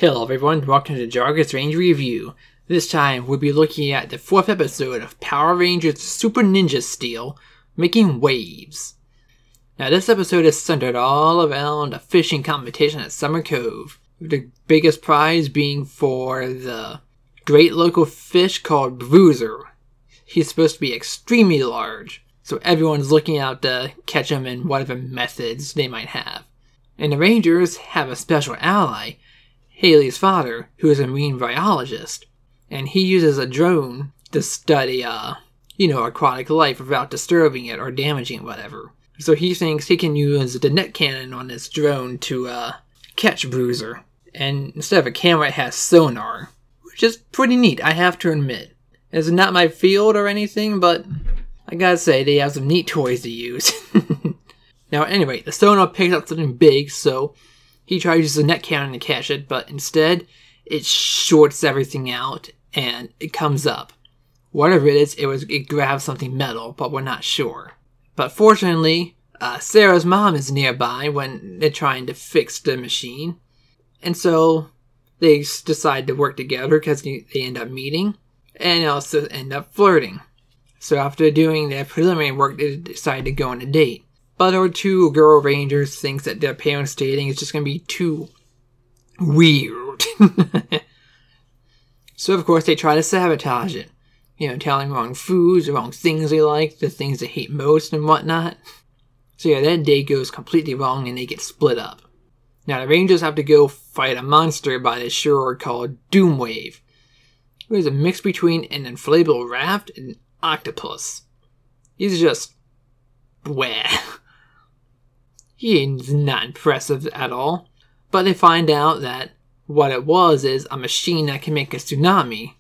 Hello everyone, welcome to Jargus Ranger Review. This time we'll be looking at the 4th episode of Power Rangers Super Ninja Steel, Making Waves. Now this episode is centered all around a fishing competition at Summer Cove, with the biggest prize being for the great local fish called Bruiser. He's supposed to be extremely large, so everyone's looking out to catch him in whatever methods they might have. And the Rangers have a special ally, Haley's father, who is a marine biologist, and he uses a drone to study, aquatic life without disturbing it or damaging it, whatever. So he thinks he can use the net cannon on this drone to, catch Bruiser. And instead of a camera, it has sonar, which is pretty neat, I have to admit. It's not my field or anything, but I gotta say, they have some neat toys to use. Now anyway, the sonar picks up something big, so he tries to use the net cannon to catch it, but instead, it shorts everything out, and it comes up. Whatever it is, it grabs something metal, but we're not sure. But fortunately, Sarah's mom is nearby when they're trying to fix the machine. And so, they decide to work together because they end up meeting, and also end up flirting. So after doing their preliminary work, they decide to go on a date. But our two girl rangers think that their parents dating is just going to be too weird. So of course they try to sabotage it. Telling wrong foods, the wrong things they like, the things they hate most and whatnot. So yeah, that date goes completely wrong and they get split up. Now the Rangers have to go fight a monster by the shore called Doomwave. It was a mix between an inflatable raft and an octopus. He's just bleh. He's not impressive at all. But they find out that what it was is a machine that can make a tsunami.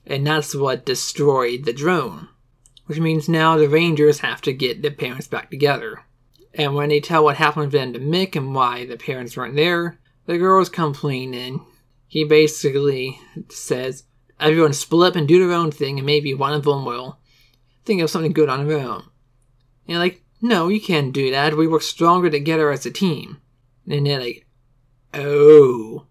And that's what destroyed the drone. Which means now the Rangers have to get their parents back together. And when they tell what happened to them to Mick and why the parents weren't there, the girls complain and he basically says, everyone split up and do their own thing and maybe one of them will think of something good on their own. And like, no, you can't do that. We work stronger together as a team. And they're like, oh,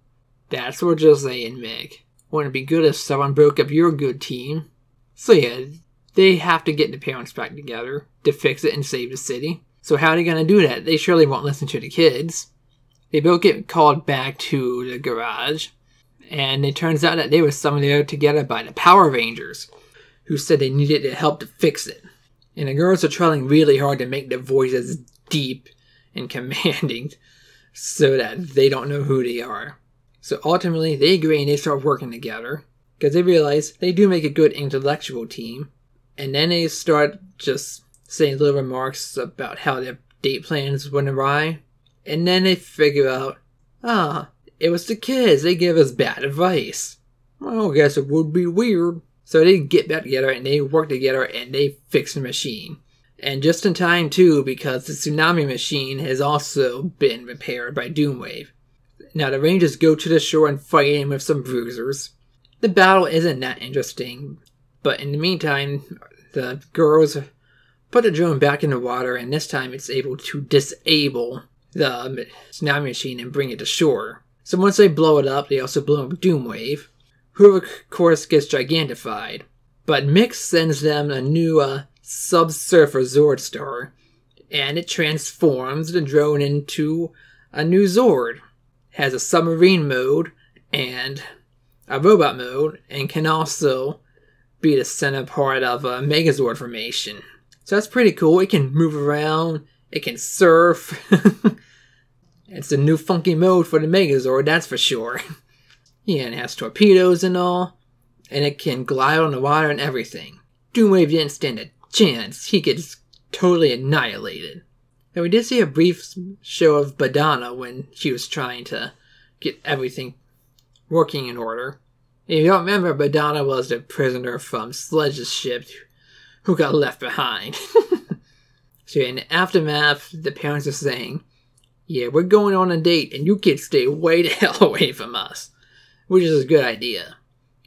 that's what you're saying, Mick. Wouldn't it be good if someone broke up your good team? So yeah, they have to get the parents back together to fix it and save the city. So how are they going to do that? They surely won't listen to the kids. They both get called back to the garage. And it turns out that they were summoned there together by the Power Rangers, who said they needed their help to fix it. And the girls are trying really hard to make their voices deep and commanding so that they don't know who they are. So ultimately, they agree and they start working together because they realize they do make a good intellectual team. And then they start just saying little remarks about how their date plans went awry. And then they figure out, it was the kids. They give us bad advice. Well, I guess it would be weird. So they get back together and they work together and they fix the machine. And just in time too, because the tsunami machine has also been repaired by Doomwave. Now the Rangers go to the shore and fight him with some bruisers. The battle isn't that interesting, but in the meantime, the girls put the drone back in the water and this time it's able to disable the tsunami machine and bring it to shore. So once they blow it up, they also blow up Doomwave, who of course gets gigantified. But Mick sends them a new Subsurfer Zord star, and it transforms the drone into a new Zord. It has a submarine mode and a robot mode, and can also be the center part of a Megazord formation. So that's pretty cool. It can move around, it can surf. It's a new funky mode for the Megazord, that's for sure. Yeah, and it has torpedoes and all, and it can glide on the water and everything. Doomwave didn't stand a chance. He gets totally annihilated. And we did see a brief show of Badana when she was trying to get everything working in order. If you don't remember, Badana was the prisoner from Sledge's ship who got left behind. So in the aftermath, the parents are saying, yeah, we're going on a date and you kids stay way the hell away from us. Which is a good idea.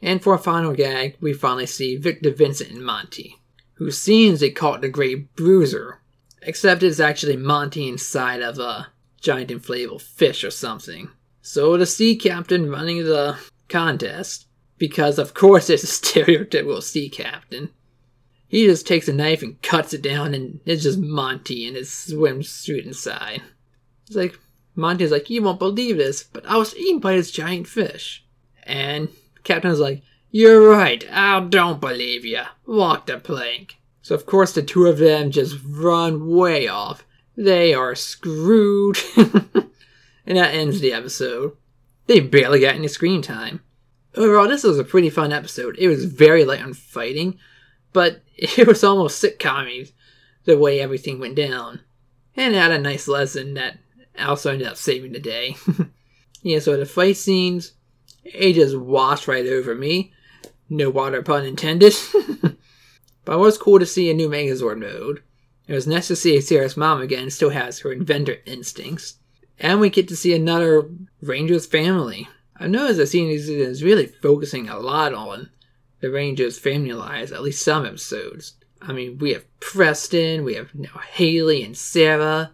And for a final gag, we finally see Victor, Vincent, and Monty, who seems they caught the great Bruiser, except it's actually Monty inside of a giant inflatable fish or something. So the sea captain running the contest, because of course it's a stereotypical sea captain, he just takes a knife and cuts it down, and it's just Monty, and it swims straight inside. It's like, Monty's like, you won't believe this, but I was eaten by this giant fish. And Captain's like, you're right, I don't believe ya. Walk the plank. So of course the two of them just run way off. They are screwed. And that ends the episode. They barely got any screen time. Overall, this was a pretty fun episode. It was very light on fighting, but it was almost sitcom-y the way everything went down. And it had a nice lesson that also ended up saving the day. Yeah, so the fight scenes, it just washed right over me. No water pun intended. But it was cool to see a new Megazord mode. It was nice to see Sarah's mom again still has her inventor instincts. And we get to see another Ranger's family. I've noticed that series is really focusing a lot on the Ranger's family lives, at least some episodes. I mean, we have Preston, we have Haley and Sarah.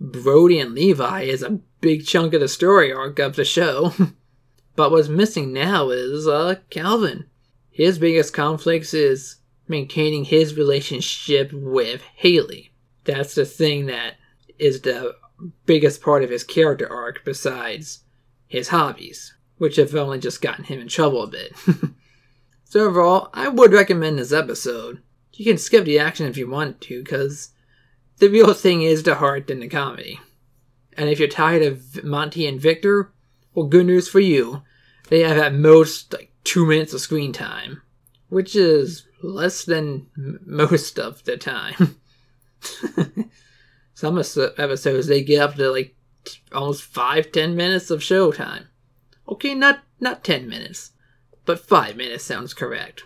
Brody and Levi is a big chunk of the story arc of the show. But what's missing now is Calvin. His biggest conflict is maintaining his relationship with Haley. That's the thing that is the biggest part of his character arc besides his hobbies, which have only just gotten him in trouble a bit. So overall, I would recommend this episode. You can skip the action if you want to, because the real thing is the heart and the comedy. And if you're tired of Monty and Victor, well, good news for you. They have at most 2 minutes of screen time, which is less than most of the time. Some episodes, they get up to almost 5-10 minutes of show time. Okay, not 10 minutes, but 5 minutes sounds correct.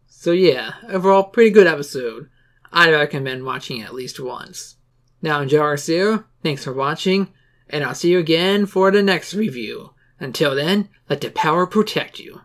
So yeah, overall, pretty good episode. I'd recommend watching it at least once. Now I'm Jargus here, thanks for watching, and I'll see you again for the next review. Until then, let the power protect you.